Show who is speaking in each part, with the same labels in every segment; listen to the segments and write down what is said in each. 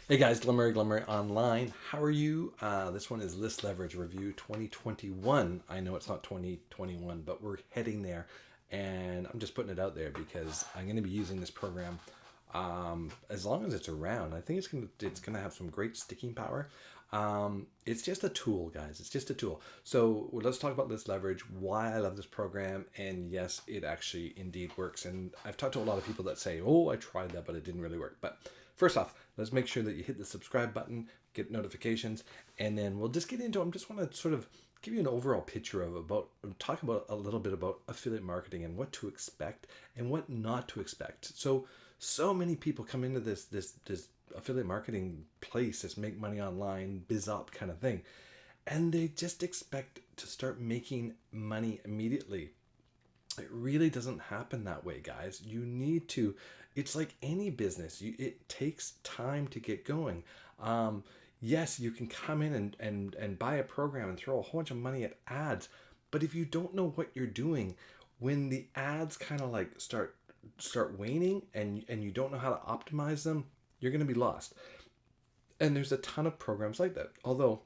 Speaker 1: Hey guys, Glen Murray Online. How are you? This one is List Leverage Review 2021. I know it's not 2021, but we're heading there. And I'm just putting it out there because I'm going to be using this program as long as it's around. I think it's gonna have some great sticking power. It's just a tool, guys. It's just a tool. So let's talk about List Leverage, why I love this program, and yes, it actually indeed works. And I've talked to a lot of people that say, "Oh, I tried that, but it didn't really work." But first off, let's make sure that you hit the subscribe button, get notifications, and then we'll just get into. I just want to sort of give you an overall picture of about talk about a little bit about affiliate marketing and what to expect and what not to expect. So many people come into this affiliate marketing place, this make money online, biz op kind of thing, and they just expect to start making money immediately. It really doesn't happen that way, guys. You need to, it's like any business, it takes time to get going. Yes, you can come in and buy a program and throw a whole bunch of money at ads, but if you don't know what you're doing, when the ads kind of like start waning and you don't know how to optimize them, you're going to be lost. And there's a ton of programs like that. Although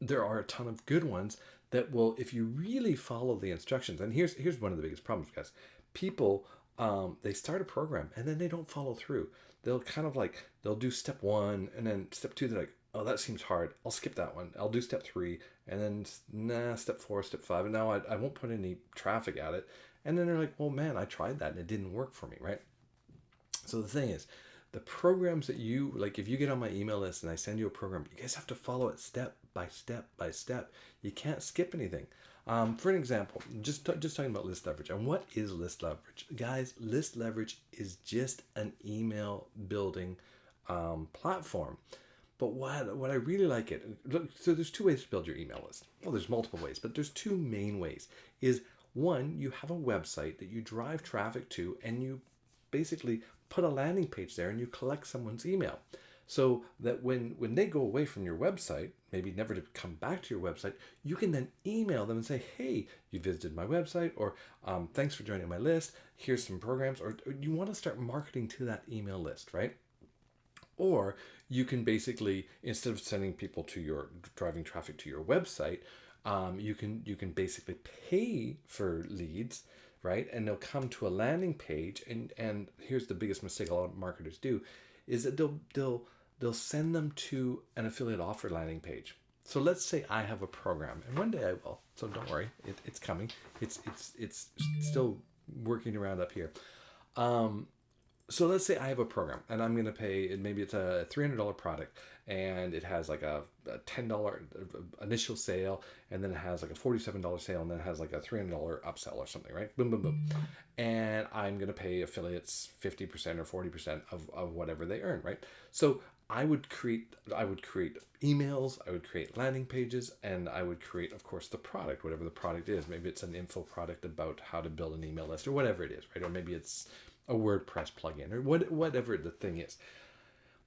Speaker 1: there are a ton of good ones that will, if you really follow the instructions. And here's one of the biggest problems, guys. People they start a program and then they don't follow through. They'll kind of like they'll do step one and then step two. They're like, oh, that seems hard. I'll skip that one. I'll do step three and then nah, step four, step five, and now I won't put any traffic at it. And then they're like, well, man, I tried that and it didn't work for me, right? So the thing is, the programs that you like, if you get on my email list and I send you a program, you guys have to follow it step by step by step. You can't skip anything. For an example, just talking about list leverage. And what is list leverage, guys? List leverage is just an email building platform. But what I really like it, so there's two ways to build your email list. Well, there's multiple ways, but there's two main ways. Is one, you have a website that you drive traffic to, and you basically put a landing page there, and you collect someone's email, so that when they go away from your website, maybe never to come back to your website, you can then email them and say, hey, you visited my website, or thanks for joining my list. Here's some programs, or you want to start marketing to that email list, right? Or you can basically, instead of sending people to your driving traffic to your website, you can basically pay for leads, right? And they'll come to a landing page, and here's the biggest mistake a lot of marketers do, is that they'll send them to an affiliate offer landing page. So let's say I have a program, and one day I will. So don't worry, it's coming. It's still working around up here. So let's say I have a program and I'm going to pay, maybe it's a $300 product, and it has like a $10 initial sale, and then it has like a $47 sale, and then it has like a $300 upsell or something, right? Boom, boom, boom. And I'm going to pay affiliates 50% or 40% of whatever they earn, right? So I would create emails, I would create landing pages, and I would create, of course, the product, whatever the product is. Maybe it's an info product about how to build an email list or whatever it is, right? Or maybe it's a WordPress plugin or whatever the thing is.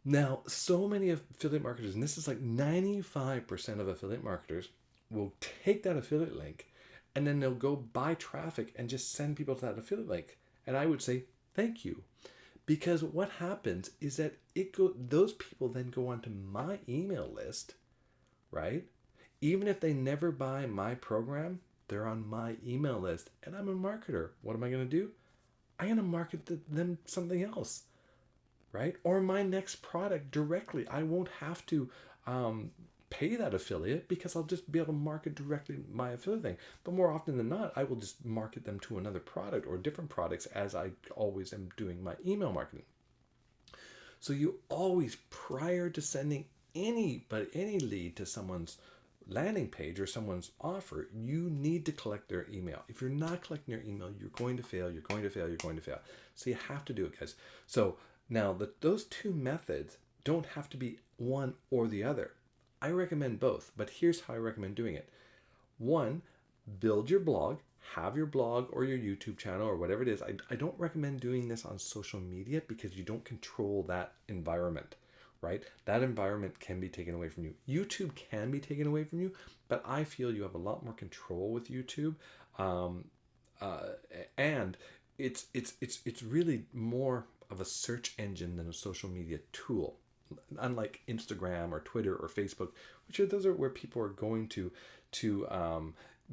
Speaker 1: Now, so many affiliate marketers, and this is like 95% of affiliate marketers, will take that affiliate link and then they'll go buy traffic and just send people to that affiliate link. And I would say, thank you. Because what happens is that those people then go onto my email list, right? Even if they never buy my program, they're on my email list, and I'm a marketer. What am I going to do? I'm going to market them something else, right? Or my next product directly. I won't have to pay that affiliate because I'll just be able to market directly my affiliate thing. But more often than not, I will just market them to another product or different products, as I always am doing my email marketing. So you always, prior to sending any lead to someone's landing page or someone's offer, you need to collect their email. If you're not collecting their email, you're going to fail, you're going to fail, you're going to fail. So you have to do it, guys. So now those two methods don't have to be one or the other. I recommend both, but here's how I recommend doing it. One, build your blog, have your blog or your YouTube channel or whatever it is. I don't recommend doing this on social media because you don't control that environment, right? That environment can be taken away from you. YouTube can be taken away from you, but I feel you have a lot more control with YouTube. Um, and it's really more of a search engine than a social media tool. unlike Instagram or Twitter or Facebook, those are where people are going to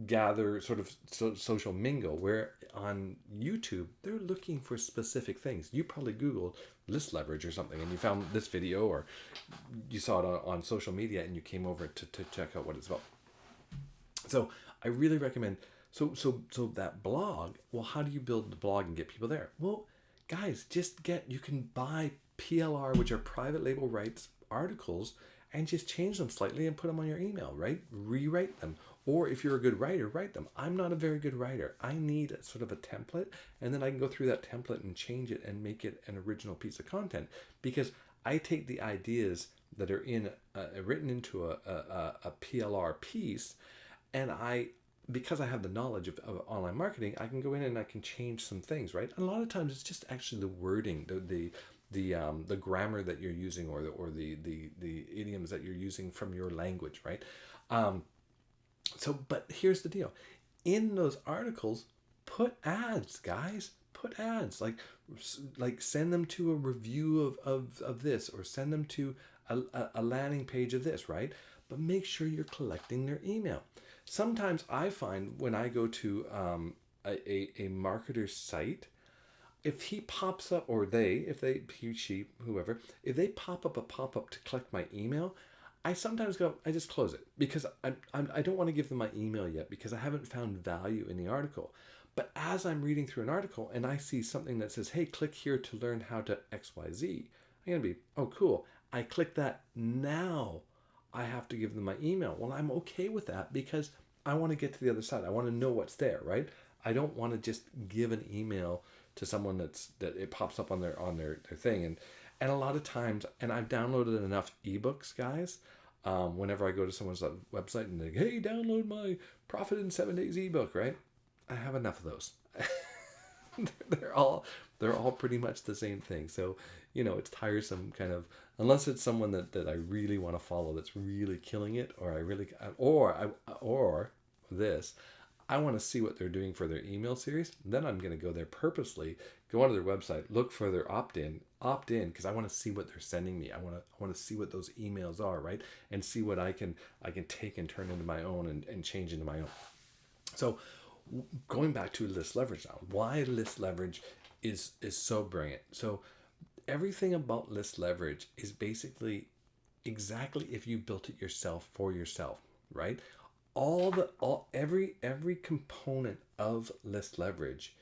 Speaker 1: gather, sort of social mingle, where on YouTube they're looking for specific things. You probably Googled list leverage or something and you found this video, or you saw it on social media and you came over to check out what it's about. So I really recommend, so that blog, well, how do you build the blog and get people there? Well, guys, you can buy PLR, which are private label rights articles, and just change them slightly and put them on your email, right? Rewrite them. Or if you're a good writer, write them. I'm not a very good writer. I need sort of a template, and then I can go through that template and change it and make it an original piece of content, because I take the ideas that are written into a PLR piece, and because I have the knowledge of online marketing, I can go in and I can change some things, right? And a lot of times it's just actually the wording, the grammar that you're using, or the idioms that you're using from your language, right? But here's the deal. In those articles, put ads, guys. Put ads. Like send them to a review of this, or send them to a landing page of this, right? But make sure you're collecting their email. Sometimes I find when I go to a marketer's site, if he pops up, or he, she, whoever, if they pop up a pop-up to collect my email, I sometimes I just close it, because I don't want to give them my email yet, because I haven't found value in the article. But as I'm reading through an article and I see something that says, hey, click here to learn how to XYZ, I'm going to be, oh, cool. I click that. Now I have to give them my email. Well, I'm okay with that, because I want to get to the other side. I want to know what's there, right? I don't want to just give an email to someone that it pops up on their thing. And a lot of times, and I've downloaded enough ebooks, guys, whenever I go to someone's website and they, hey, download my Profit in 7 Days ebook, right? I have enough of those. they're all pretty much the same thing. So, it's tiresome, kind of, unless it's someone that I really want to follow, that's really killing it, or I want to see what they're doing for their email series. Then I'm going to go there purposely, go onto their website, look for their opt-in, because I want to see what they're sending me. I want to see what those emails are, right? And see what I can take and turn into my own, and change into my own. So going back to list leverage now, why list leverage is so brilliant. So everything about list leverage is basically exactly if you built it yourself for yourself, right? Every component of list leverage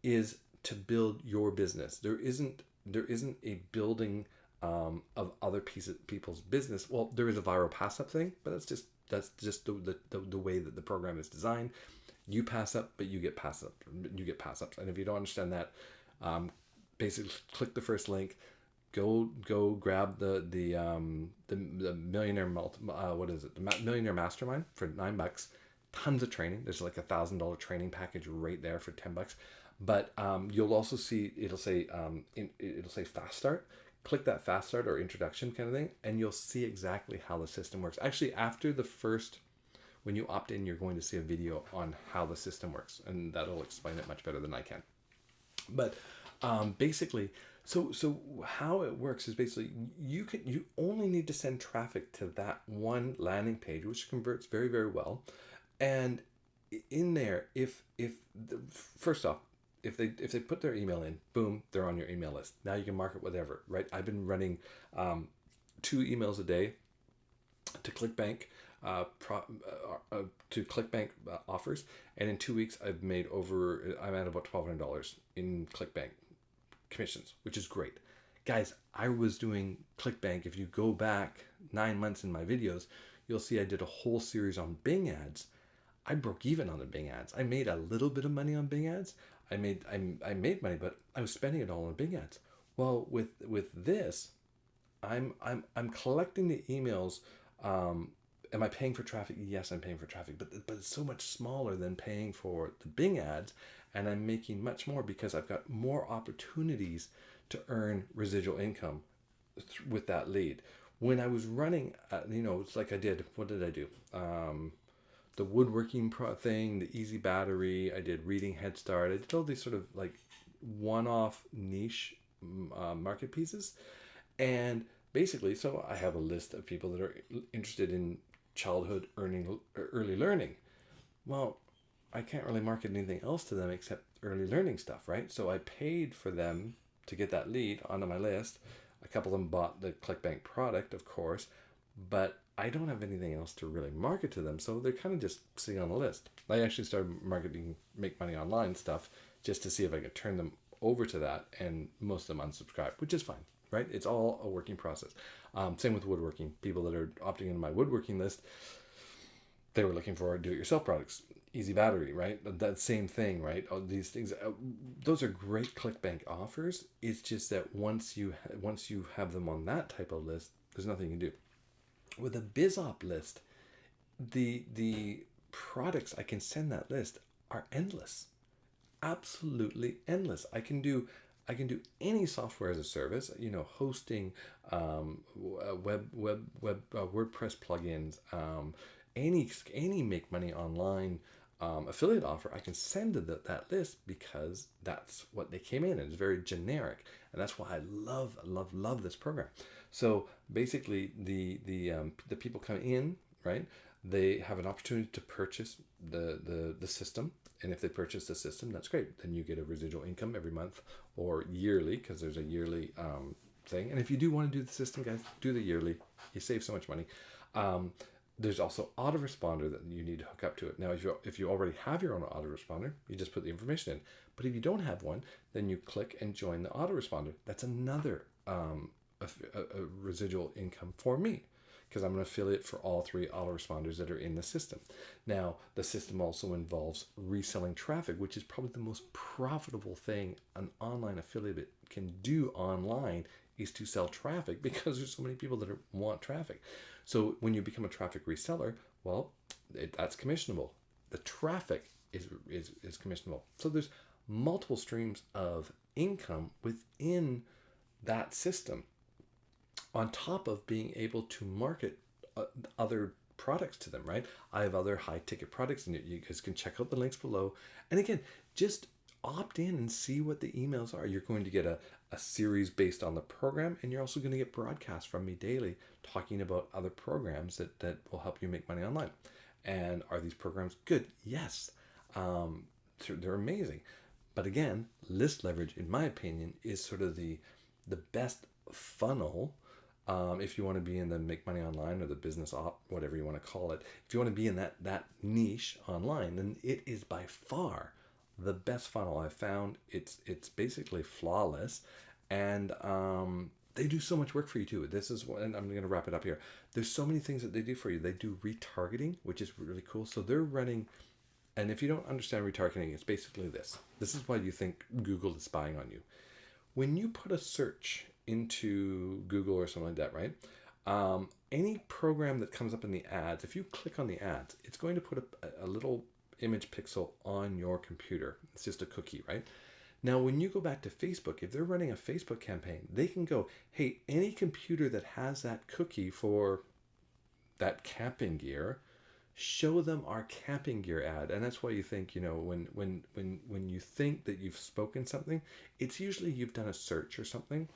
Speaker 1: is to build your business. There isn't a building of other people's business. Well, there is a viral pass up thing, but that's just the way that the program is designed. You pass up, but you get pass up. You get pass ups, and if you don't understand that, basically click the first link. Go grab the Millionaire the Millionaire Mastermind for $9. Tons of training. There's like $1,000 training package right there for $10. But you'll also see it'll say fast start. Click that fast start or introduction kind of thing, and you'll see exactly how the system works. Actually, after the first, when you opt in, you're going to see a video on how the system works, and that'll explain it much better than I can. But basically, so how it works is basically you only need to send traffic to that one landing page, which converts very, very well. And in there, first off, if they put their email in, boom, they're on your email list. Now you can market whatever, right? I've been running 2 emails a day to ClickBank. To ClickBank offers, and in 2 weeks I'm at about $1,200 in ClickBank commissions, which is great. Guys, I was doing ClickBank. If you go back 9 months in my videos, you'll see I did a whole series on Bing ads. I broke even on the Bing ads. I made a little bit of money on Bing ads. I made money, but I was spending it all on Bing ads. Well, with this, I'm collecting the emails. Am I paying for traffic? Yes, I'm paying for traffic, but it's so much smaller than paying for the Bing ads, and I'm making much more because I've got more opportunities to earn residual income with that lead. When I was running, it's like what did I do? The woodworking thing, the easy battery, I did reading Head Start. I did all these sort of like one-off niche market pieces, and basically, so I have a list of people that are interested in childhood early learning. Well, I can't really market anything else to them except early learning stuff, right? So I paid for them to get that lead onto my list. A couple of them bought the ClickBank product, of course, but I don't have anything else to really market to them. So they're kind of just sitting on the list. I actually started marketing Make Money Online stuff just to see if I could turn them over to that, and most of them unsubscribed, which is fine, right? It's all a working process. Same with woodworking. People that are opting into my woodworking list, they were looking for do-it-yourself products, easy battery, right? That same thing, right? All these things, those are great ClickBank offers. It's just that once you have them on that type of list, there's nothing you can do. With a BizOp list, the products I can send that list are endless, absolutely endless. I can do any software as a service, hosting, WordPress plugins, any Make Money Online affiliate offer. I can send to that list because that's what they came in. It's very generic, and that's why I love this program. So basically, the people come in, right? They have an opportunity to purchase the system, and if they purchase the system, that's great. Then you get a residual income every month or yearly, because there's a yearly thing. And if you do want to do the system, guys, do the yearly. You save so much money. There's also autoresponder that you need to hook up to it. Now, if you already have your own autoresponder, you just put the information in. But if you don't have one, then you click and join the autoresponder. That's another a residual income for me, because I'm an affiliate for all three autoresponders that are in the system. Now, the system also involves reselling traffic, which is probably the most profitable thing an online affiliate can do online, is to sell traffic, because there's so many people that want traffic. So when you become a traffic reseller, well, that's commissionable. The traffic is commissionable. So there's multiple streams of income within that system, on top of being able to market other products to them, right? I have other high ticket products, and you guys can check out the links below. And again, just opt in and see what the emails are. You're going to get a series based on the program, and you're also going to get broadcasts from me daily talking about other programs that will help you make money online. And are these programs good? Yes. They're amazing. But again, list leverage, in my opinion, is sort of the best funnel. If you want to be in the Make Money Online or the business op, whatever you want to call it, if you want to be in that niche online, then it is by far the best funnel I've found. It's basically flawless, and they do so much work for you too. This is what, and I'm going to wrap it up here. There's so many things that they do for you. They do retargeting, which is really cool. So they're running, and if you don't understand retargeting, it's basically this. This is why you think Google is spying on you. When you put a search into Google or something like that, right? Any program that comes up in the ads, if you click on the ads, it's going to put a little image pixel on your computer. It's just a cookie, right? Now, when you go back to Facebook, if they're running a Facebook campaign, they can go, hey, any computer that has that cookie for that camping gear, show them our camping gear ad. And that's why you think, when you think that you've spoken something, it's usually you've done a search or something,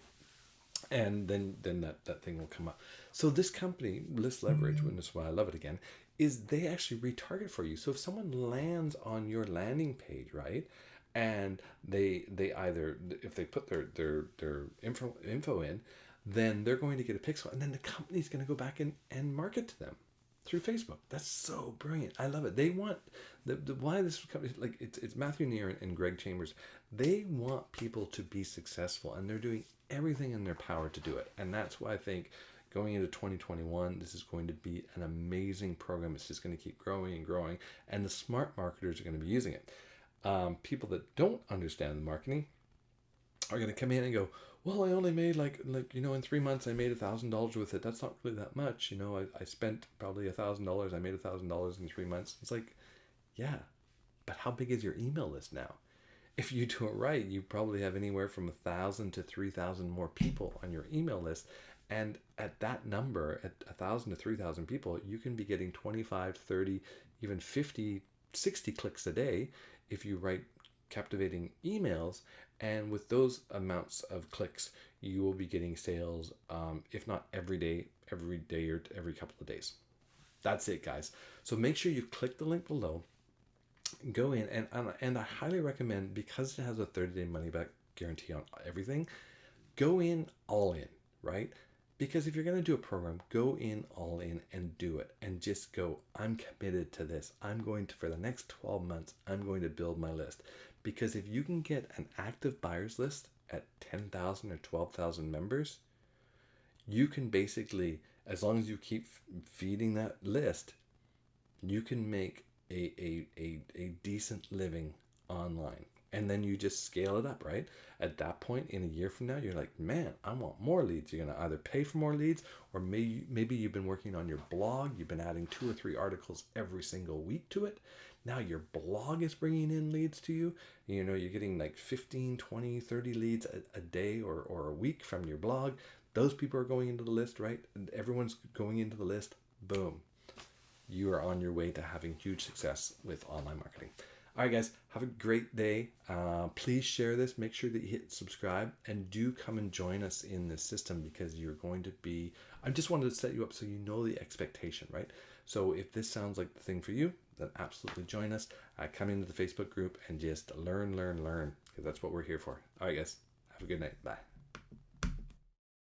Speaker 1: and then that thing will come up. So this company, List Leverage, and this is why I love it again, is they actually retarget for you. So if someone lands on your landing page, right, and they either, if they put their info in, then they're going to get a pixel, and then the company's going to go back and market to them through Facebook. That's so brilliant. I love it. They want why this company, like it's Matthew Neer and Greg Chambers. They want people to be successful, and they're doing everything in their power to do it. And that's why I think going into 2021, this is going to be an amazing program. It's just going to keep growing and growing, and the smart marketers are going to be using it. People that don't understand the marketing are going to come in and go, well, I only made like in 3 months I made $1,000 with it. That's not really that much. I spent probably $1,000. I made $1,000 in 3 months. It's like, yeah, but how big is your email list now? If you do it right, you probably have anywhere from 1,000 to 3,000 more people on your email list. And at that number, at 1,000 to 3,000 people, you can be getting 25, 30, even 50, 60 clicks a day if you write captivating emails. And with those amounts of clicks, you will be getting sales, if not every day or every couple of days. That's it, guys. So make sure you click the link below, go in, and I highly recommend, because it has a 30-day money back guarantee on everything, go in all in, right? Because if you're going to do a program, go in all in and do it, and just go, I'm committed to this. I'm going to, for the next 12 months, I'm going to build my list. Because if you can get an active buyers list at 10,000 or 12,000 members, you can basically, as long as you keep feeding that list, you can make a decent living online. And then you just scale it up, right? At that point, in a year from now, you're like, man, I want more leads. You're going to either pay for more leads, or maybe you've been working on your blog. You've been adding 2 or 3 articles every single week to it. Now your blog is bringing in leads to you. You know, you're getting like 15, 20, 30 leads a day or a week from your blog. Those people are going into the list, right? And everyone's going into the list. Boom. You are on your way to having huge success with online marketing. All right, guys, have a great day. Please share this. Make sure that you hit subscribe, and do come and join us in this system, because you're going to be, I just wanted to set you up so you know the expectation, right? So if this sounds like the thing for you, then absolutely join us. Come into the Facebook group and just learn, because that's what we're here for. All right, guys, have a good night. Bye.